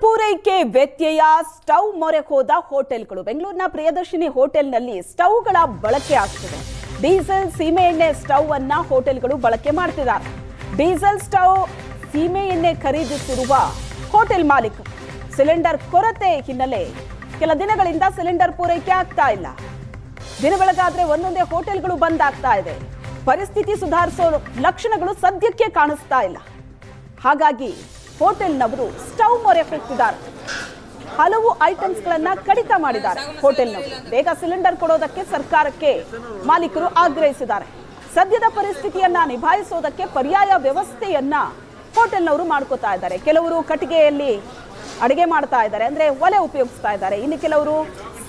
ಪೂರೈಕೆ ವ್ಯತ್ಯಯ, ಸ್ಟವ್ ಮೊರೆ ಹೋದ ಹೋಟೆಲ್ಗಳು. ಬೆಂಗಳೂರಿನ ಪ್ರಿಯದರ್ಶಿನಿ ಹೋಟೆಲ್ನಲ್ಲಿ ಸ್ಟವ್ಗಳ ಬಳಕೆ ಆಗ್ತಿದೆ. ಡೀಸೆಲ್ ಸೀಮೆ ಎಣ್ಣೆ ಸ್ಟವ್ ಅನ್ನ ಹೋಟೆಲ್ಗಳು ಬಳಕೆ ಮಾಡ್ತಿದ್ದಾರೆ. ಡೀಸೆಲ್ ಸ್ಟವ್ ಸೀಮೆ ಎಣ್ಣೆ ಖರೀದಿಸಿರುವ ಹೋಟೆಲ್ ಮಾಲೀಕರು ಸಿಲಿಂಡರ್ ಕೊರತೆ ಹಿನ್ನೆಲೆ ಕೆಲ ದಿನಗಳಿಂದ ಸಿಲಿಂಡರ್ ಪೂರೈಕೆ ಆಗ್ತಾ ಇಲ್ಲ. ದಿನ ಬೆಳಗಾದ್ರೆ ಒಂದೊಂದೇ ಹೋಟೆಲ್ಗಳು ಬಂದ್ ಆಗ್ತಾ ಇದೆ. ಪರಿಸ್ಥಿತಿ ಸುಧಾರಿಸೋ ಲಕ್ಷಣಗಳು ಸದ್ಯಕ್ಕೆ ಕಾಣಿಸ್ತಾ ಇಲ್ಲ. ಹಾಗಾಗಿ ಹೋಟೆಲ್ನವರು ಸ್ಟವ್ ಮೊರೆ ಹೋಗ್ತಿದ್ದಾರೆ. ಹಲವು ಐಟಮ್ಸ್ಗಳನ್ನ ಕಡಿತ ಮಾಡಿದ್ದಾರೆ ಹೋಟೆಲ್ನವರು. ಬೇಗ ಸಿಲಿಂಡರ್ ಕೊಡೋದಕ್ಕೆ ಸರ್ಕಾರಕ್ಕೆ ಮಾಲೀಕರು ಆಗ್ರಹಿಸಿದ್ದಾರೆ. ಸದ್ಯದ ಪರಿಸ್ಥಿತಿಯನ್ನ ನಿಭಾಯಿಸೋದಕ್ಕೆ ಪರ್ಯಾಯ ವ್ಯವಸ್ಥೆಯನ್ನ ಹೋಟೆಲ್ನವರು ಮಾಡ್ಕೋತಾ ಇದ್ದಾರೆ. ಕೆಲವರು ಕಟ್ಟಿಗೆಯಲ್ಲಿ ಅಡುಗೆ ಮಾಡ್ತಾ ಇದ್ದಾರೆ, ಅಂದ್ರೆ ಒಲೆ ಉಪಯೋಗಿಸ್ತಾ ಇದ್ದಾರೆ. ಇನ್ನು ಕೆಲವರು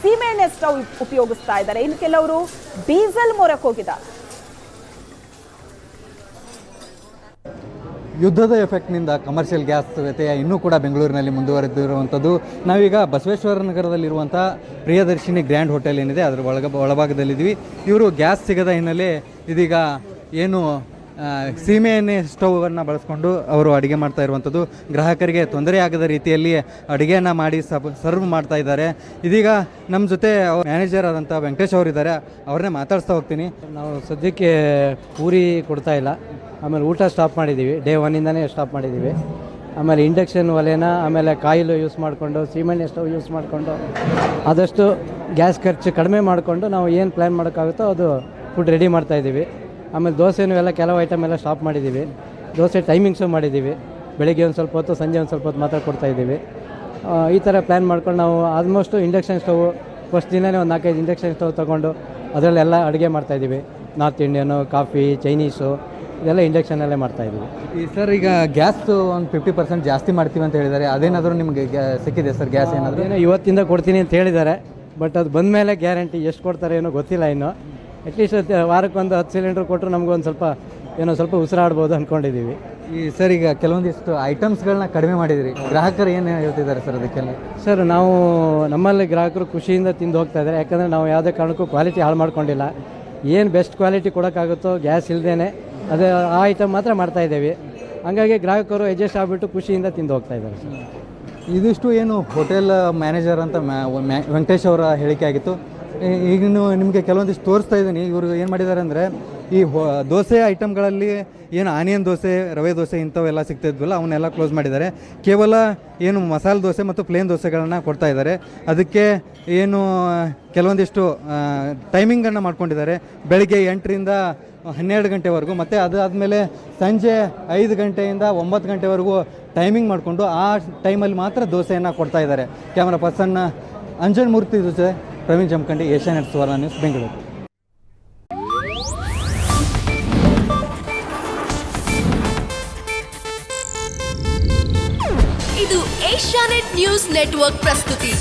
ಸೀಮೆಎಣ್ಣೆ ಸ್ಟವ್ ಉಪಯೋಗಿಸ್ತಾ ಇದ್ದಾರೆ. ಇನ್ನು ಕೆಲವರು ಡೀಸೆಲ್ ಮೊರೆಗೆ ಹೋಗಿದ್ದಾರೆ. ಯುದ್ಧದ ಎಫೆಕ್ಟ್ನಿಂದ ಕಮರ್ಷಿಯಲ್ ಗ್ಯಾಸ್ ವ್ಯತ್ಯಯ ಇನ್ನೂ ಕೂಡ ಬೆಂಗಳೂರಿನಲ್ಲಿ ಮುಂದುವರೆದಿರುವಂಥದ್ದು. ನಾವೀಗ ಬಸವೇಶ್ವರ ನಗರದಲ್ಲಿರುವಂಥ ಪ್ರಿಯದರ್ಶಿನಿ ಗ್ರ್ಯಾಂಡ್ ಹೋಟೆಲ್ ಏನಿದೆ ಅದರ ಒಳಭಾಗದಲ್ಲಿದ್ದೀವಿ. ಇವರು ಗ್ಯಾಸ್ ಸಿಗದ ಹಿನ್ನೆಲೆ ಇದೀಗ ಏನು ಸೀಮೆ ಎಣ್ಣೆ ಸ್ಟವನ್ನು ಬಳಸ್ಕೊಂಡು ಅವರು ಅಡುಗೆ ಮಾಡ್ತಾ ಇರುವಂಥದ್ದು. ಗ್ರಾಹಕರಿಗೆ ತೊಂದರೆ ಆಗದ ರೀತಿಯಲ್ಲಿ ಅಡುಗೆಯನ್ನು ಮಾಡಿ ಸರ್ವ್ ಮಾಡ್ತಾ ಇದ್ದಾರೆ. ಇದೀಗ ನಮ್ಮ ಜೊತೆ ಮ್ಯಾನೇಜರ್ ಆದಂಥ ವೆಂಕಟೇಶ್ ಅವರಿದ್ದಾರೆ, ಅವ್ರನ್ನೇ ಮಾತಾಡಿಸ್ತಾ ಹೋಗ್ತೀನಿ. ನಾವು ಸದ್ಯಕ್ಕೆ ಪೂರಿ ಕೊಡ್ತಾ ಇಲ್ಲ, ಆಮೇಲೆ ಊಟ ಸ್ಟಾಪ್ ಮಾಡಿದ್ದೀವಿ. ಡೇ ಒನ್ನಿಂದನೇ ಸ್ಟಾಪ್ ಮಾಡಿದ್ದೀವಿ. ಆಮೇಲೆ ಇಂಡಕ್ಷನ್ ಒಲೆನ, ಆಮೇಲೆ ಕಾಯಿಲು ಯೂಸ್ ಮಾಡಿಕೊಂಡು, ಸೀಮೆಣ್ಣೆ ಸ್ಟವ್ ಯೂಸ್ ಮಾಡಿಕೊಂಡು ಆದಷ್ಟು ಗ್ಯಾಸ್ ಖರ್ಚು ಕಡಿಮೆ ಮಾಡಿಕೊಂಡು ನಾವು ಏನು ಪ್ಲ್ಯಾನ್ ಮಾಡೋಕ್ಕಾಗುತ್ತೋ ಅದು ಫುಡ್ ರೆಡಿ ಮಾಡ್ತಾಯಿದ್ದೀವಿ. ಆಮೇಲೆ ದೋಸೆನೂ ಎಲ್ಲ ಕೆಲವು ಐಟಮ್ ಎಲ್ಲ ಸ್ಟಾಪ್ ಮಾಡಿದ್ದೀವಿ. ದೋಸೆ ಟೈಮಿಂಗ್ಸು ಮಾಡಿದ್ದೀವಿ. ಬೆಳಗ್ಗೆ ಒಂದು ಸ್ವಲ್ಪ ಹೊತ್ತು, ಸಂಜೆ ಒಂದು ಸ್ವಲ್ಪ ಹೊತ್ತು ಮಾತ್ರ ಕೊಡ್ತಾಯಿದ್ದೀವಿ. ಈ ಥರ ಪ್ಲ್ಯಾನ್ ಮಾಡ್ಕೊಂಡು ನಾವು ಆಲ್ಮೋಸ್ಟು ಇಂಡಕ್ಷನ್ ಸ್ಟವ್ ಫಸ್ಟ್ ದಿನವೇ ಒಂದು 4-5 ಇಂಡಕ್ಷನ್ ಸ್ಟವ್ ತೊಗೊಂಡು ಅದರಲ್ಲೆಲ್ಲ ಅಡುಗೆ ಮಾಡ್ತಾಯಿದ್ದೀವಿ. ನಾರ್ತ್ ಇಂಡಿಯನು, ಕಾಫಿ, ಚೈನೀಸು ಇದೆಲ್ಲ ಇಂಡಕ್ಷನಲ್ಲೇ ಮಾಡ್ತಾಯಿದ್ದೀವಿ. ಸರ್, ಈಗ ಗ್ಯಾಸ್ ಒಂದು 50% ಜಾಸ್ತಿ ಮಾಡ್ತೀವಿ ಅಂತ ಹೇಳಿದ್ದಾರೆ. ಅದೇನಾದರೂ ನಿಮಗೆ ಸಿಕ್ಕಿದೆ ಸರ್ ಗ್ಯಾಸ್? ಏನಾದರೂ ಏನೋ ಇವತ್ತಿಂದ ಕೊಡ್ತೀನಿ ಅಂತ ಹೇಳಿದ್ದಾರೆ, ಬಟ್ ಅದು ಬಂದ ಮೇಲೆ ಗ್ಯಾರಂಟಿ ಎಷ್ಟು ಕೊಡ್ತಾರೆ ಏನೋ ಗೊತ್ತಿಲ್ಲ. ಇನ್ನು ಅಟ್ಲೀಸ್ಟ್ ವಾರಕ್ಕೊಂದು 10 ಸಿಲಿಂಡ್ರ್ ಕೊಟ್ಟರು ನಮಗೊಂದು ಸ್ವಲ್ಪ ಉಸಿರಾಡ್ಬೋದು ಅಂದ್ಕೊಂಡಿದ್ದೀವಿ. ಸರ್, ಈಗ ಕೆಲವೊಂದಿಷ್ಟು ಐಟಮ್ಸ್ಗಳನ್ನ ಕಡಿಮೆ ಮಾಡಿದಿರಿ, ಗ್ರಾಹಕರು ಏನು ಹೇಳ್ತಿದ್ದಾರೆ ಸರ್ ಅದಕ್ಕೆಲ್ಲ? ಸರ್, ನಾವು ನಮ್ಮಲ್ಲಿ ಗ್ರಾಹಕರು ಖುಷಿಯಿಂದ ತಿಂದು ಹೋಗ್ತಾ ಇದ್ದಾರೆ. ಯಾಕಂದರೆ ನಾವು ಯಾವುದೇ ಕಾರಣಕ್ಕೂ ಕ್ವಾಲಿಟಿ ಹಾಳು ಮಾಡ್ಕೊಂಡಿಲ್ಲ. ಏನು ಬೆಸ್ಟ್ ಕ್ವಾಲಿಟಿ ಕೊಡೋಕ್ಕಾಗುತ್ತೋ ಗ್ಯಾಸ್ ಇಲ್ಲದೇ ಅದೇ ಆ ಐಟಮ್ ಮಾತ್ರ ಮಾಡ್ತಾಯಿದ್ದೇವೆ. ಹಾಗಾಗಿ ಗ್ರಾಹಕರು ಅಡ್ಜಸ್ಟ್ ಆಗಿಬಿಟ್ಟು ಖುಷಿಯಿಂದ ತಿಂದು ಹೋಗ್ತಾ ಇದ್ದಾರೆ ಸರ್. ಇದಿಷ್ಟು ಏನು ಹೋಟೆಲ್ ಮ್ಯಾನೇಜರ್ ಅಂತ ವೆಂಕಟೇಶ್ ಅವರ ಹೇಳಿಕೆ ಆಗಿತ್ತು. ಈಗ ನಿಮಗೆ ಕೆಲವೊಂದಿಷ್ಟು ತೋರಿಸ್ತಾ ಇದ್ದೀನಿ. ಇವರು ಏನು ಮಾಡಿದ್ದಾರೆ ಅಂದರೆ, ಈ ದೋಸೆ ಐಟಮ್ಗಳಲ್ಲಿ ಏನು ಆನಿಯನ್ ದೋಸೆ, ರವೆ ದೋಸೆ ಇಂಥವೆಲ್ಲ ಸಿಗ್ತಿದ್ವಲ್ಲ ಅವನ್ನೆಲ್ಲ ಕ್ಲೋಸ್ ಮಾಡಿದ್ದಾರೆ. ಕೇವಲ ಏನು ಮಸಾಲೆ ದೋಸೆ ಮತ್ತು ಪ್ಲೇನ್ ದೋಸೆಗಳನ್ನು ಕೊಡ್ತಾ ಇದ್ದಾರೆ. ಅದಕ್ಕೆ ಏನು ಕೆಲವೊಂದಿಷ್ಟು ಟೈಮಿಂಗನ್ನು ಮಾಡ್ಕೊಂಡಿದ್ದಾರೆ. ಬೆಳಗ್ಗೆ 8ರಿಂದ 12 ಗಂಟೆವರೆಗೂ, ಮತ್ತು ಅದಾದಮೇಲೆ ಸಂಜೆ 5 ಗಂಟೆಯಿಂದ 9 ಗಂಟೆವರೆಗೂ ಟೈಮಿಂಗ್ ಮಾಡಿಕೊಂಡು ಆ ಟೈಮಲ್ಲಿ ಮಾತ್ರ ದೋಸೆಯನ್ನು ಕೊಡ್ತಾ ಇದ್ದಾರೆ. ಕ್ಯಾಮರಾ ಪರ್ಸನ್ ಅಂಜನ್ ಮೂರ್ತಿ ಜೊತೆ ಪ್ರವೀಣ್ ಜಮಖಂಡಿ, ಏಷ್ಯಾನೆಟ್ ಸುವರ್ಣ ನ್ಯೂಸ್, ಬೆಂಗಳೂರು. ಇದು ಏಷ್ಯಾನೆಟ್ ನ್ಯೂಸ್ ನೆಟ್ವರ್ಕ್ ಪ್ರಸ್ತುತಿ.